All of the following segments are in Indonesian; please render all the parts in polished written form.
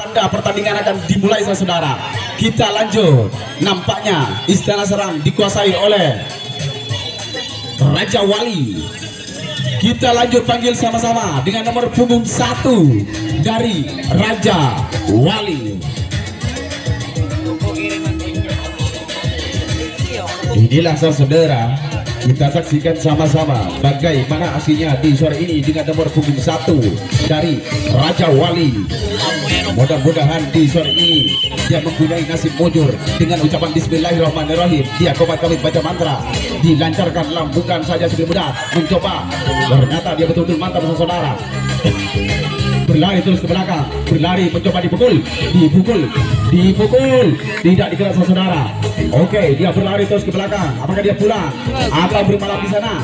tanda pertandingan akan dimulai saudara. Kita lanjut. Nampaknya Istana Serang dikuasai oleh Raja Wali. Kita lanjut panggil sama-sama dengan nomor punggung 1 dari Raja Wali. Inilah saudara, kita saksikan sama-sama bagaimana aksinya di sore ini dengan nomor punggung 1 dari Raja Wali. Mudah-mudahan di sore ini dia mempunyai nasib mujur dengan ucapan Bismillahirrahmanirrahim. Dia komat-komit baca mantra, dilancarkan lambungkan saja sebelum mudah mencoba. Ternyata dia betul-betul mantap saudara. Berlari terus ke belakang, berlari mencoba dipukul, tidak dikira saudara. Oke, dia berlari terus ke belakang. Apakah dia pulang atau bermalam di sana?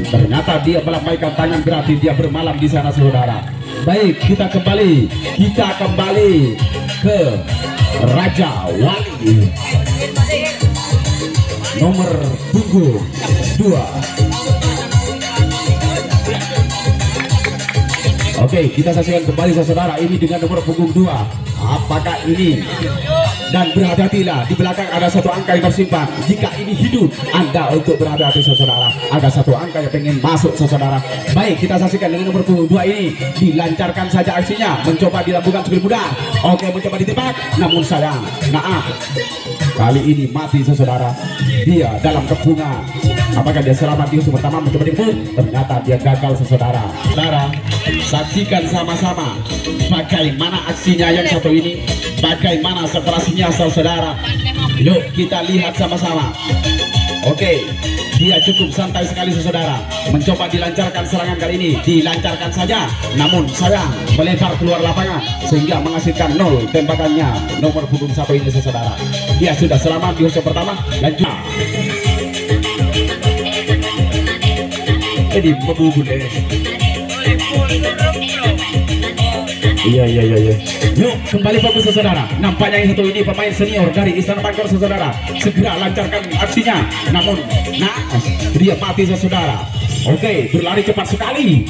Ternyata dia melambaikan tangan, berarti dia bermalam di sana saudara. Baik, kita kembali ke Raja Wali nomor punggung 2. Oke, kita saksikan kembali saudara ini dengan nomor punggung 2. Apakah ini? Dan berhati-hatilah, di belakang ada satu angka yang tersimpan. Jika ini hidup, Anda untuk berhati-hati saudara. Ada satu angka yang pengen masuk saudara. Baik, kita saksikan dengan nomor punggung 2 ini. Dilancarkan saja aksinya, mencoba dilambungkan sebelum mudah. Oke, mencoba ditembak, namun sayang, naaf, kali ini mati saudara. Dia dalam kepungan. Apakah dia selamat di usul pertama mencoba dipukul? Ternyata dia gagal saudara. Saudara, saksikan sama-sama bagaimana aksinya yang satu ini, bagaimana seterasinya saudara. Yuk kita lihat sama-sama. Oke, dia cukup santai sekali saudara. Mencoba dilancarkan serangan kali ini, dilancarkan saja, namun sayang melebar keluar lapangan sehingga menghasilkan 0 tembakannya nomor punggung 1 ini saudara. Dia sudah selamat di usul pertama. Lanjut. Jadi membubul deh. Iya. Yuk kembali fokus saudara. Nampaknya yang satu ini pemain senior dari Istana Bangkor saudara. Segera lancarkan aksinya. Namun dia mati saudara. Oke, berlari cepat sekali.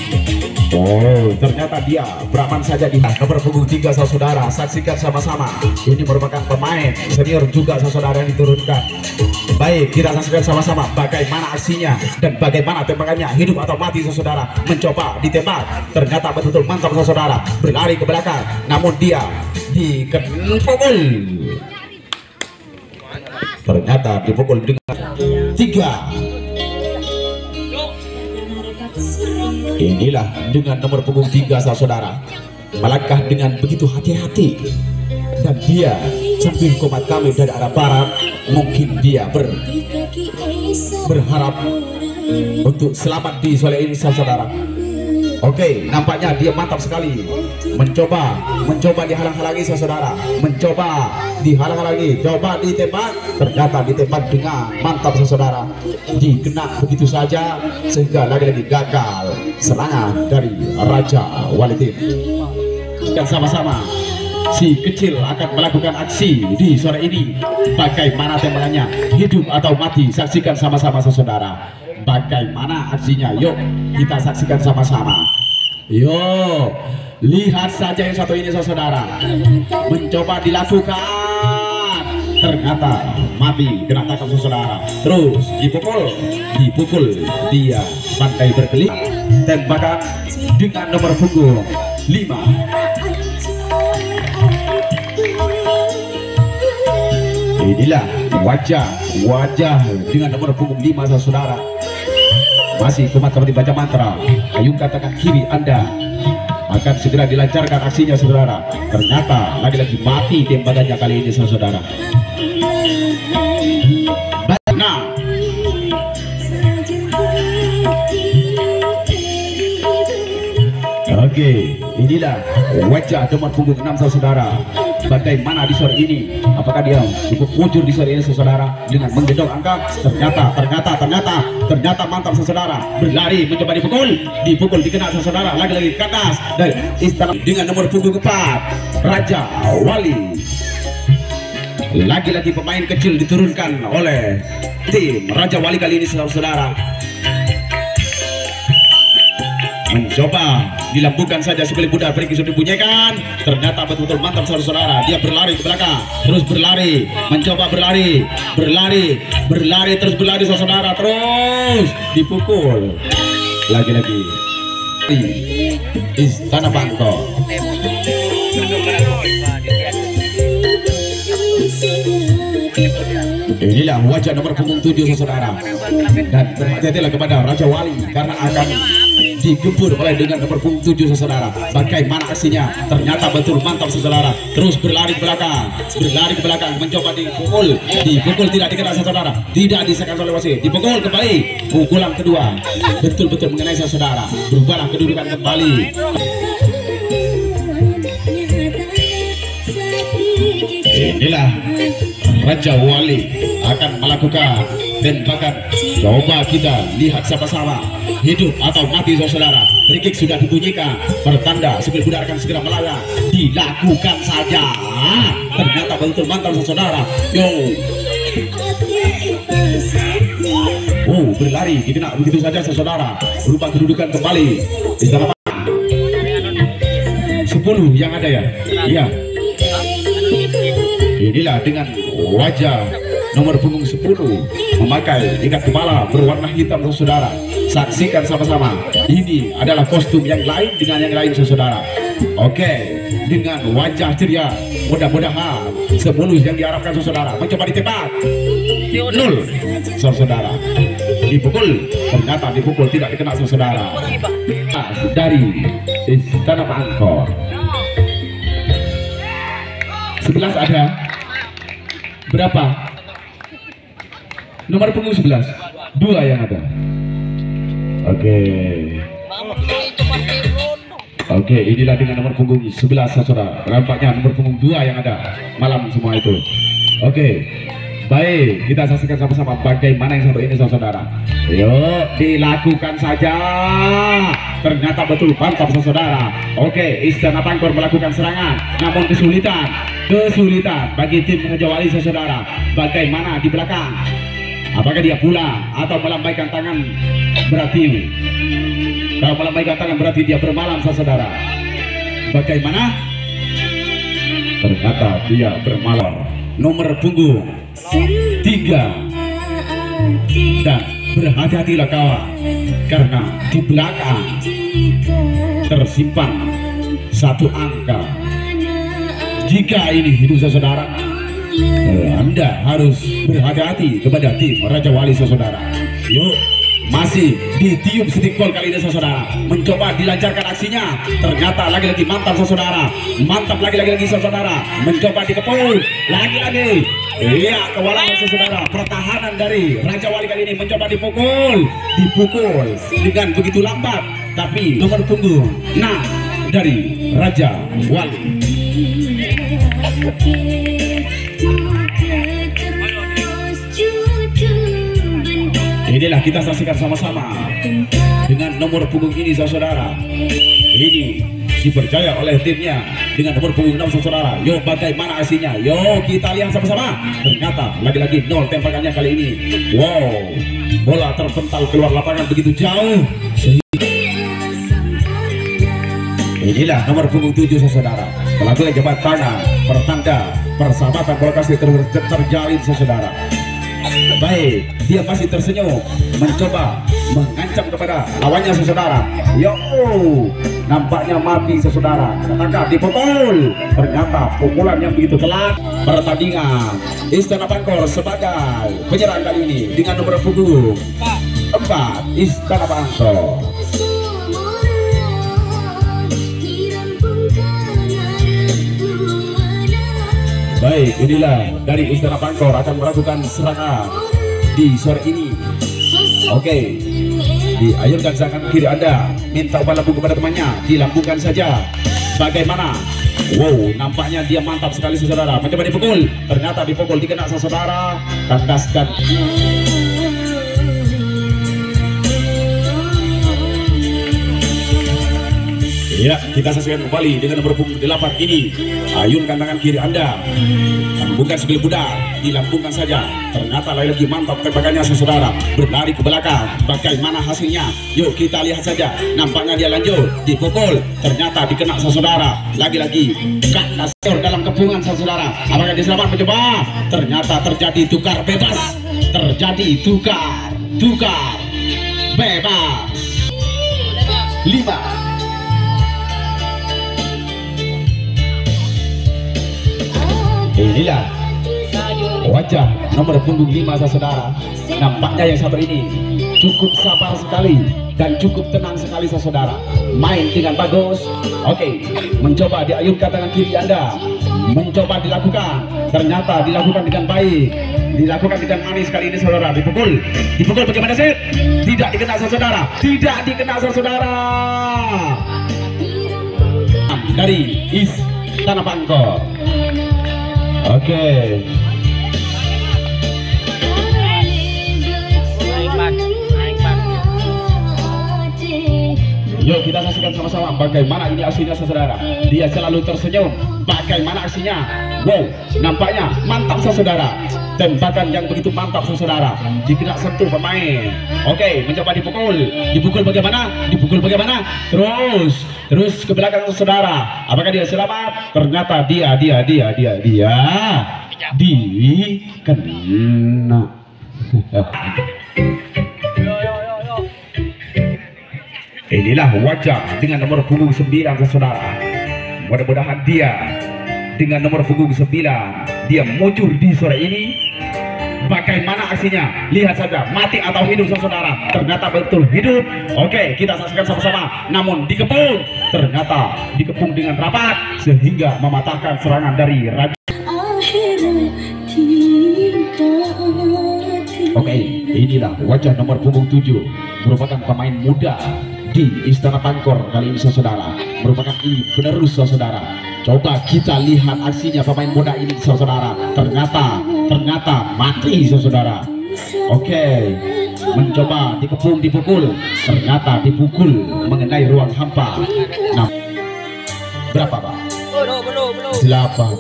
Oh, ternyata dia beraman saja di nomor punggung 3 saudara. Saksikan sama-sama. Ini merupakan pemain senior juga saudara yang diturunkan. Baik, kita saksikan sama-sama bagaimana aksinya dan bagaimana tembakannya, hidup atau mati saudara. Mencoba ditembak, ternyata betul-betul mantap saudara. Berlari ke belakang, namun dia dipukul. Ternyata dipukul dengan 3. Inilah dengan nomor punggung 3 saudara, melangkah dengan begitu hati-hati dan dia sambil komat kami dari arah barat. Mungkin dia berharap untuk selamat di sore ini saudara. Oke, nampaknya dia mantap sekali. Mencoba dihalang-halangi saudara. Mencoba dihalang-halangi, coba ditembak, ternyata ditembak dengan mantap saudara. Dikena begitu saja sehingga lagi-lagi gagal serangan dari Raja Wali Tim. Dan sama-sama si kecil akan melakukan aksi di sore ini. Bagaimana tembakannya, hidup atau mati? Saksikan sama-sama saudara. Bagaimana aksinya? Yuk kita saksikan sama-sama. Yuk lihat saja yang satu ini saudara. Mencoba dilakukan, ternyata mati kena tangkap saudara. Terus dipukul, dia pandai berkelit. Tembakan dengan nomor punggung 5. Inilah wajah dengan nomor punggung 5 saudara. Masih kumat seperti baca mantra. Ayungkan tangan kiri Anda, akan segera dilancarkan aksinya saudara. Ternyata lagi-lagi mati tembakannya kali ini saudara. Nah, oke, inilah wajah nomor punggung 6 saudara. Bagaimana di sore ini? Apakah dia cukup mujur di sore ini saudara dengan menggendong angka? Ternyata mantap saudara. Berlari mencoba dipukul dikena saudara. Lagi-lagi ke atas dari Istana dengan nomor punggung 4 Raja Wali. Lagi-lagi pemain kecil diturunkan oleh tim Raja Wali kali ini saudara. mencoba dilambungkan saja sebelum Bunda Perigi sudah dibunyikan. Ternyata betul-betul mantap saudara-saudara. Dia berlari ke belakang, terus berlari, mencoba berlari terus berlari saudara, terus dipukul lagi-lagi. Istana Bangkok. Inilah wajah nomor punggung 7 saudara, dan berhati-hatilah kepada Raja Wali karena akan digempur oleh dengan nomor punggung 7 saudara. Bagaimana aksinya? Ternyata betul mantap saudara. Terus berlari ke belakang, mencoba dipukul tidak dikena saudara, tidak disekat oleh wasit, dipukul kembali, pukulan kedua betul-betul mengenai saudara. Berubahlah kedudukan kembali. Inilah Raja Wali akan melakukan tembakan. Coba kita lihat sama-sama, hidup atau mati saudara. Free kick sudah dibunyikan, pertanda sebelum Bunda akan segera melawan. Dilakukan saja. Ternyata betul mantap saudara. Yo. Oh, berlari dikena begitu saja saudara. Berubah kedudukan kembali. Istana 10 yang ada ya. Iya. Inilah dengan wajah nomor punggung 10 memakai ikat kepala berwarna hitam saudara. Saksikan sama-sama, ini adalah kostum yang lain dengan yang lain saudara. Oke, dengan wajah ceria, mudah-mudahan 10 yang diharapkan saudara. Mencoba ditembak 0 saudara. Dipukul, ternyata dipukul tidak dikena saudara. Dari Istana Bangkok 11 ada berapa? Nomor punggung 11 2 yang ada. Oke, inilah dengan nomor punggung 11 saudara. Nampaknya nomor punggung 2 yang ada malam semua itu. Oke, baik, kita saksikan sama-sama bagaimana yang satu ini saudara. Yuk, dilakukan saja. Ternyata betul mantap saudara. Oke, Istana Bangkok melakukan serangan, namun kesulitan bagi tim Raja Wali saudara. Bagaimana di belakang? Apakah dia pulang atau melambaikan tangan? Berarti kalau melambaikan tangan berarti dia bermalam saudara. Bagaimana? Ternyata dia bermalam. Nomor punggung 3. Dan berhati-hatilah kawan, karena di belakang tersimpan 1 angka. Jika ini hidup saudara, Anda harus berhati-hati kepada tim Raja Wali saudara. Yuk, masih ditiup stickball kali ini saudara. Mencoba dilancarkan aksinya, ternyata lagi-lagi mantap saudara. Mantap lagi-lagi saudara. Mencoba dikepul lagi-lagi. Iya, kewalahan saudara. Pertahanan dari Raja Wali kali ini mencoba dipukul dengan begitu lambat. Tapi nomor punggung 6 dari Raja Wali. Inilah kita saksikan sama-sama dengan nomor punggung ini saudara. Ini dipercaya oleh timnya dengan nomor punggung 6 saudara. Yo, bagaimana aksinya? Yo, kita lihat sama-sama. Ternyata lagi-lagi 0 tembakannya kali ini. Wow, bola terpental keluar lapangan begitu jauh. Inilah nomor punggung 7 saudara. Melakukan jabat tangan, pertanda persahabatan bola kasih terjalin saudara. Baik, dia masih tersenyum, mencoba mengancam kepada lawannya saudara. Yo, nampaknya mati saudara. Tangkap dipukul. Ternyata pukulan yang begitu telat. Pertandingan Istana Bangkok sebagai penyerang kali ini dengan nomor punggung 4 Istana Bangkok. Baik, inilah dari Istana Bangkok akan melakukan serangan di sore ini. Oke, diayunkan tangan kiri Anda, minta umpan lambung kepada temannya, dilambungkan saja. Bagaimana? Wow, nampaknya dia mantap sekali saudara. Mencoba dipukul, ternyata dipukul dikena saudara. Tandaskan. Ya, kita saksikan kembali dengan nomor punggung 8 ini. Ayunkan tangan kiri Anda, bukan sekali budak, dilambungkan saja. Ternyata lagi mantap tembakannya saudara. Berlari ke belakang, bagaimana hasilnya? Yuk kita lihat saja. Nampaknya dia lanjut, dipukul. Ternyata dikena saudara. Lagi-lagi kak kasur dalam kepungan saudara. Apakah dia selamat mencoba? Ternyata terjadi tukar bebas. Terjadi tukar bebas. 5. Inilah wajah nomor punggung 5 saudara. Nampaknya yang satu ini cukup sabar sekali dan cukup tenang sekali saudara. Main dengan bagus. Oke, mencoba diayunkan tangan kiri Anda, mencoba dilakukan. Ternyata dilakukan dengan baik, dilakukan dengan manis kali ini saudara. Dipukul bagaimana sih? Tidak dikena saudara, tidak dikena saudara. Dari Istana Bangkok. Oke. Yuk kita saksikan sama-sama bagaimana ini aksinya saudara. Dia selalu tersenyum. Bagaimana aksinya? Wow, nampaknya mantap saudara. Tembakan yang begitu mantap saudara. Dikena sentuh pemain. Oke, mencoba dipukul bagaimana? Terus ke belakang saudara. Apakah dia selamat? Ternyata dia dikena. Inilah wajah dengan nomor punggung 9 saudara. Mudah-mudahan dia dengan nomor punggung 9 dia muncul di sore ini. Bagaimana aksinya? Lihat saja, mati atau hidup saudara. Ternyata betul hidup. Oke, kita saksikan sama-sama. Namun dikepung, ternyata dikepung dengan rapat sehingga mematahkan serangan dari Raja. Oke, inilah wajah nomor punggung 7, merupakan pemain muda di Istana Bangkok kali ini saudara. Merupakan ini penerus saudara. Coba kita lihat aksinya pemain muda ini saudara. Ternyata mati saudara. Oke, mencoba dipukul. Ternyata dipukul mengenai ruang hampa. Nah, berapa Pak? Belum. 8.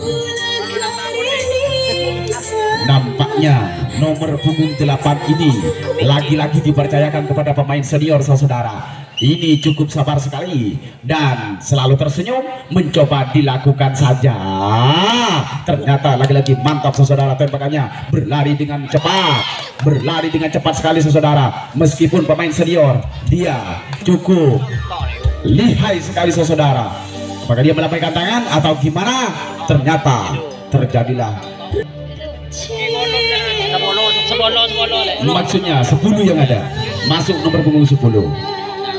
Nampaknya nomor punggung 8 ini lagi-lagi dipercayakan kepada pemain senior saudara. Ini cukup sabar sekali dan selalu tersenyum, mencoba dilakukan saja. Ternyata lagi-lagi mantap saudara tembakannya. Berlari dengan cepat sekali saudara. Meskipun pemain senior, dia cukup lihai sekali saudara. Apakah dia melambaikan tangan atau gimana? Ternyata terjadilah. Maksudnya 10 yang ada masuk nomor punggung 10.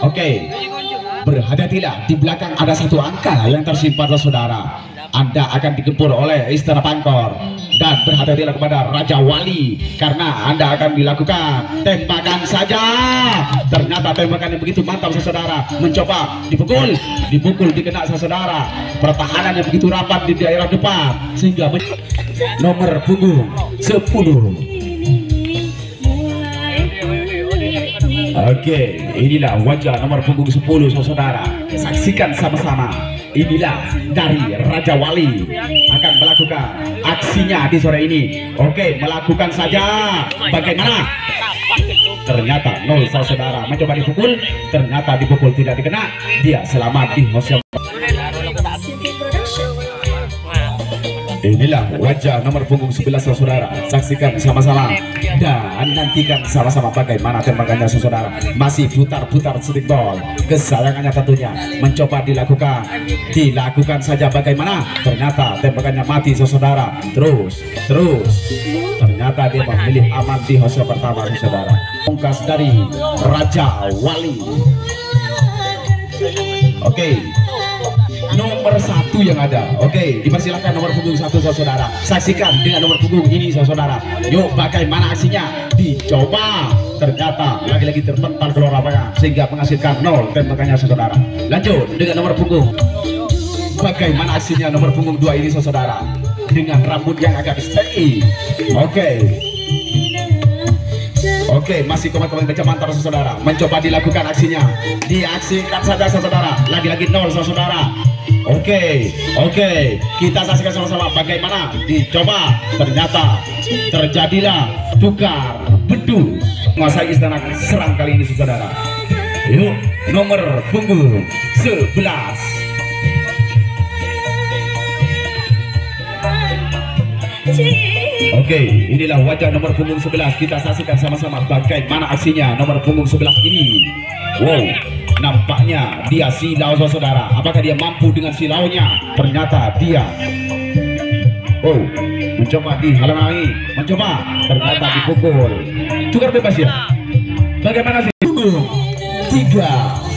Oke, berhati-hatilah, di belakang ada satu angka yang tersimpan saudara. Anda akan digempur oleh Istana Bangkok. Dan berhati-hatilah kepada Raja Wali, karena Anda akan dilakukan tembakan saja. Ternyata tembakan yang begitu mantap saudara. Mencoba dipukul dikena saudara. Pertahanan yang begitu rapat di daerah depan sehingga nomor punggung 10. Oke, inilah wajah nomor punggung 10 saudara. Saksikan sama-sama. Inilah dari Raja Wali akan melakukan aksinya di sore ini. Oke, melakukan saja. Bagaimana? Ternyata 0 saudara. Mencoba dipukul, ternyata dipukul tidak dikena. Dia selamat di host. Inilah wajah nomor punggung 11 saudara. Saksikan sama-sama dan nantikan sama-sama bagaimana tembakannya saudara. Masih putar-putar stickball kesayangannya tentunya. Mencoba dilakukan saja bagaimana. Ternyata tembakannya mati saudara. Terus ternyata dia memilih aman di host pertama saudara. Pungkas dari Raja Wali. Oke, nomor 1 yang ada. Oke, dipersilakan nomor punggung 1 saudara. Saksikan dengan nomor punggung ini saudara. Yuk, bagaimana aksinya? Dicoba. Ternyata lagi-lagi terpental keluar lapangan sehingga menghasilkan 0 tembakannya saudara. Lanjut dengan nomor punggung. Bagaimana aksinya nomor punggung 2 ini saudara? Dengan rambut yang agak steady. Oke. Oke, masih komat-komat baca mantar saudara. Mencoba dilakukan aksinya. Diaksikan saja saudara. Lagi-lagi 0 saudara. Oke. Kita saksikan sama-sama bagaimana dicoba. Ternyata terjadilah tukar bedul. Menguasai istana serang kali ini saudara. Yuk, nomor punggung 11. Oke, inilah wajah nomor punggung 11. Kita saksikan sama-sama bagaimana aksinya nomor punggung 11 ini. Wow, nampaknya dia silau saudara. Apakah dia mampu dengan silaunya? Ternyata dia mencoba dihalangi, ternyata dipukul. Tukar bebas ya. Bagaimana sih? Punggung 3.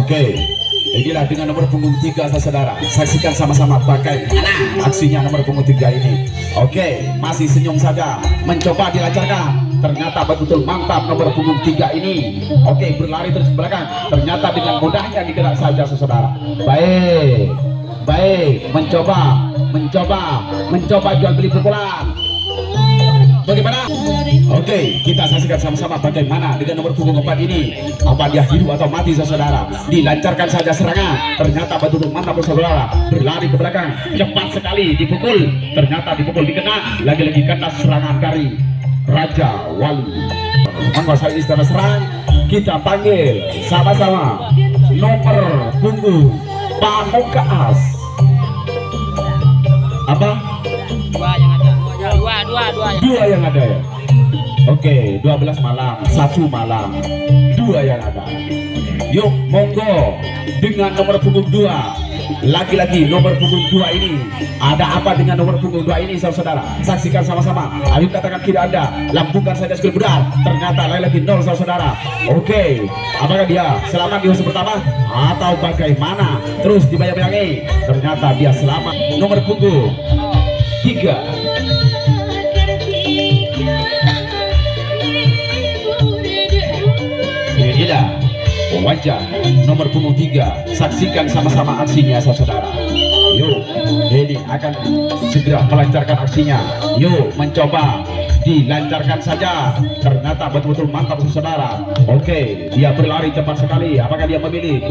Oke, inilah dengan nomor punggung 3 saudara. Saksikan sama-sama bagaimana aksinya nomor punggung 3 ini. Oke, masih senyum saja. Mencoba dilancarkan. Ternyata betul-betul mantap nomor punggung 3 ini. Oke, berlari terus ke belakang. Ternyata dengan mudahnya digerak saja saudara. Baik, mencoba jual beli pukulan. Bagaimana? Oke, kita saksikan sama-sama bagaimana dengan nomor punggung 4 ini. Apa dia hidup atau mati saudara? Dilancarkan saja serangan. Ternyata betul-betul mantap saudara. Berlari ke belakang, cepat sekali dipukul. Ternyata dipukul dikena. Lagi-lagi kena serangan dari Raja Wali. Menguasai istana serang. Kita panggil sama-sama nomor punggung Pamungkas. Apa? Dua yang ada ya. Oke, 12 malam, 1 malam, 2 yang ada. Yuk, monggo dengan nomor punggung 2. Lagi-lagi nomor punggung 2 ini. Ada apa dengan nomor punggung 2 ini saudara? Saksikan sama-sama. Ayo katakan tidak ada. Lambungkan saja skill benar. Ternyata lagi 0 saudara. Oke, apakah dia selamat di usaha pertama atau bagaimana? Terus dibayang-bayangi. Ternyata dia selamat. Nomor punggung 3. Inilah wajah nomor punggung 3. Saksikan sama-sama aksinya saudara. Yuk, ini akan segera melancarkan aksinya. Yuk, mencoba dilancarkan saja. Ternyata betul-betul mantap saudara. Oke, dia berlari cepat sekali. Apakah dia memilih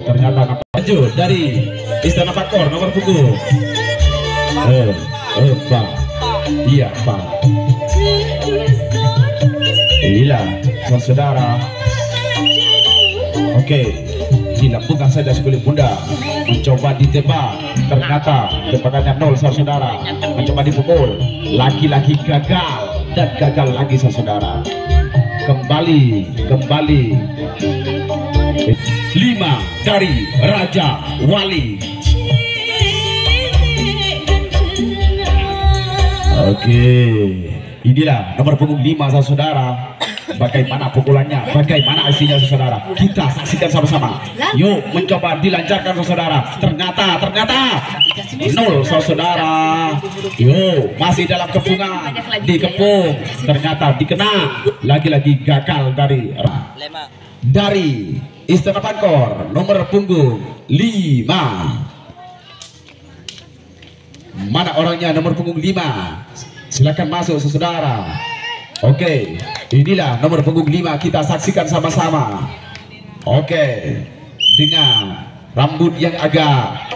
ternyata lanjut dari Istana Pakor nomor punggung Pak. Iya Pak. Inilah saudara. Oke, dilambungkan saja sekulit bunda. Mencoba ditembak. Ternyata tembakannya 0 saudara. Mencoba dipukul. Lagi-lagi gagal. Dan gagal lagi saudara. Kembali 5 dari Raja Wali. Oke, inilah nomor punggung 5 saudara. Bagaimana pukulannya, bagaimana aksinya saudara? Kita saksikan sama-sama. Yuk, mencoba dilancarkan saudara. Ternyata 0 saudara. Yuk, masih dalam kepungan. Dikepung. Ternyata dikena. Lagi-lagi gagal dari Istana Pankor nomor punggung 5. Mana orangnya nomor punggung 5? Silakan masuk saudara. Oke, inilah nomor punggung 5. Kita saksikan sama-sama. Oke, dengan rambut yang agak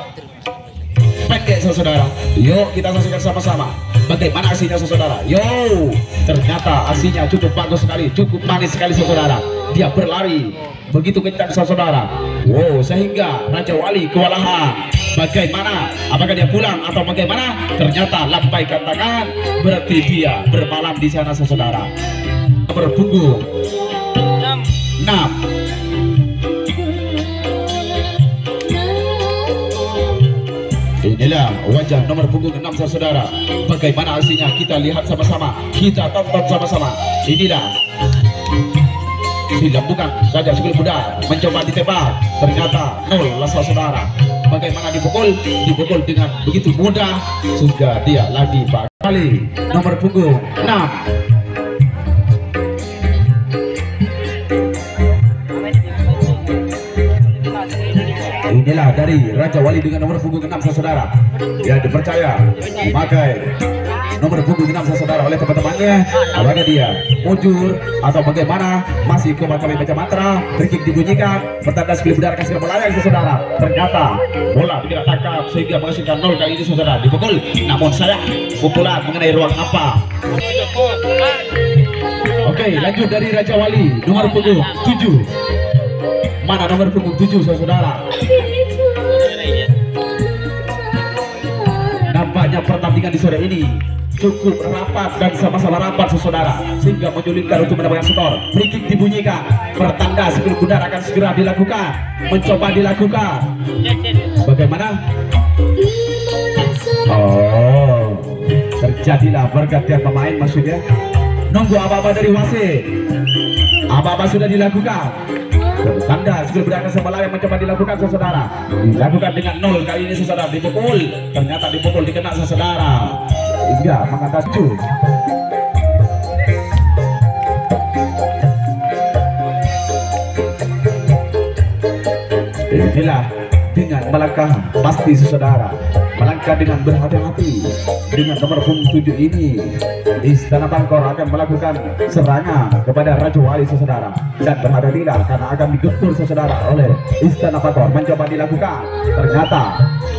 pendek saudara. Yuk, kita saksikan sama-sama bagaimana aksinya saudara. Yo, ternyata aksinya cukup bagus sekali, cukup manis sekali saudara. Dia berlari begitu kencang saudara. Wow, sehingga Raja Wali kewalahan. Bagaimana? Apakah dia pulang atau bagaimana? Ternyata lambaikan tangan, berarti dia bermalam di sana saudara. Nomor punggung 6. Inilah wajah nomor punggung 6 saudara. Bagaimana aksinya? Kita lihat sama-sama. Kita tonton sama-sama. Inilah dilambungkan saja sekulit muda. Mencoba ditembak. Ternyata 0 saudara. Bagaimana dipukul dengan begitu mudah. Sudah dia lagi kali nomor punggung 6. Inilah dari Raja Wali dengan nomor punggung 6 saudara. Ya dipercaya memakai nomor punggung 6 saudara oleh teman-temannya. Apakah dia mujur atau bagaimana? Masih coba kami baca mantra. Free kick dibunyikan. Pertanda skill udara kasih melayang saudara. Ternyata bola tidak tangkap sehingga menghasilkan 0 kali ini saudara. Dipukul. Namun saya pukulan mengenai ruang apa? Oke, lanjut dari Raja Wali nomor punggung 7. Mana nomor punggung 7 saudara? Nampaknya pertandingan di sore ini cukup rapat dan sama-sama rapat saudara, sehingga menyulitkan untuk mendapatkan skor. Free kick dibunyikan. Pertanda skill udara akan segera dilakukan. Mencoba dilakukan. Bagaimana? Oh, terjadilah pergantian pemain maksudnya. Nunggu apa-apa dari wasit. Apa-apa sudah dilakukan. Tanda skill berangkat sebelah yang mencoba dilakukan saudara. Dilakukan dengan 0 kali ini saudara. Dipukul. Ternyata dipukul dikena saudara. Hingga mengangkat cu. Inilah dengan melangkah pasti saudara. Melangkah dengan berhati-hati. Dengan nomor punggung 7 ini, Istana Bangkor akan melakukan serangan kepada Raja Wali saudara, dan berhati-hatilah karena akan digempur saudara oleh Istana Bangkor. Mencoba dilakukan, ternyata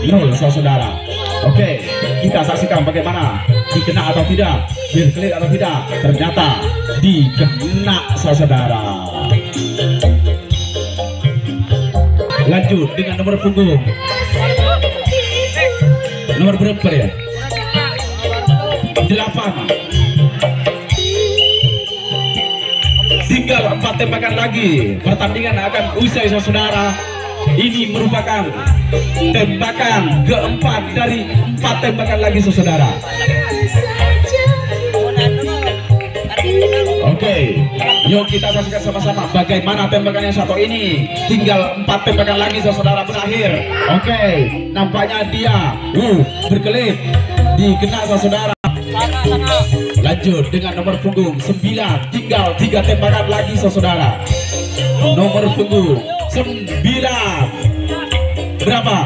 0 saudara. Oke, kita saksikan bagaimana dikena atau tidak, berkelit atau tidak. Ternyata dikena saudara. Lanjut dengan nomor punggung nomor berapa ya? 8. Tinggal 4 tembakan lagi. Pertandingan akan usai saudara. Ini merupakan tembakan keempat dari 4 tembakan lagi saudara. Oke, yuk kita saksikan sama-sama bagaimana tembakan yang satu ini. Tinggal 4 tembakan lagi saudara berakhir. Oke, nampaknya dia berkelit dikena saudara. Lanjut dengan nomor punggung 9. Tinggal 3 tembakan lagi saudara. Nomor punggung 9 berapa?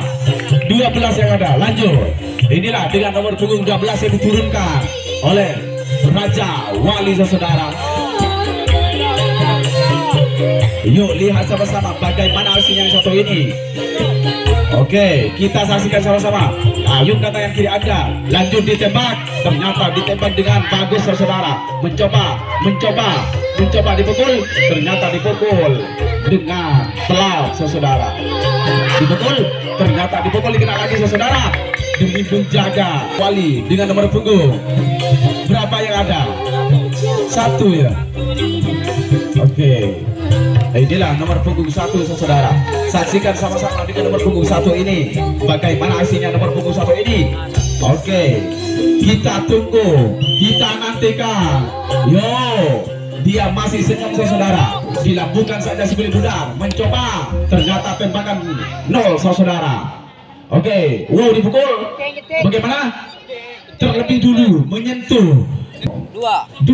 12 yang ada. Lanjut. Inilah dengan nomor punggung 12 yang diturunkan oleh Raja Wali saudara. Yuk lihat sama-sama bagaimana aksinya yang satu ini. Oke, kita saksikan sama-sama. Ayun kata yang kiri Anda. Lanjut ditembak. Ternyata ditembak dengan bagus saudara. Mencoba dipukul. Ternyata dipukul dengan telak saudara. Dipukul. Ternyata dipukul dikena lagi saudara. Demi menjaga Wali dengan nomor punggung berapa yang ada? 1 ya. Oke. Inilah nomor punggung 1 saudara. Saksikan sama-sama dengan nomor punggung 1 ini. Bagaimana aksinya nomor punggung 1 ini? Oke, kita tunggu, kita nantikan. Yo, dia masih senyum saudara. Dilambungkan saja sebelum budar. Mencoba, ternyata tembakan 0 saudara. Oke, dipukul. Bagaimana? Terlebih dulu menyentuh 2.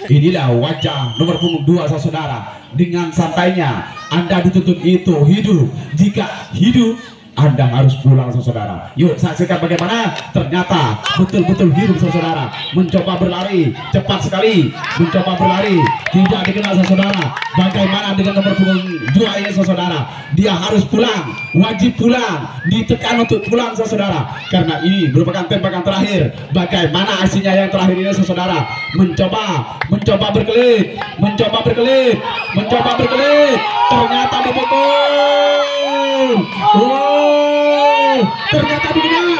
Inilah wajah nomor punggung 2 saudara. Dengan santainya Anda dituntut itu hidup. Jika hidup, Anda harus pulang saudara. Yuk saksikan bagaimana ternyata betul-betul hidup saudara. Mencoba berlari cepat sekali. Mencoba berlari tidak dikenal saudara. Bagaimana dengan nomor punggung 2 ini saudara? Dia harus pulang, wajib pulang. Ditekan untuk pulang saudara, karena ini merupakan tembakan terakhir. Bagaimana aksinya yang terakhir ini saudara? Mencoba berkelit. Ternyata dipukul. Ternyata dikena.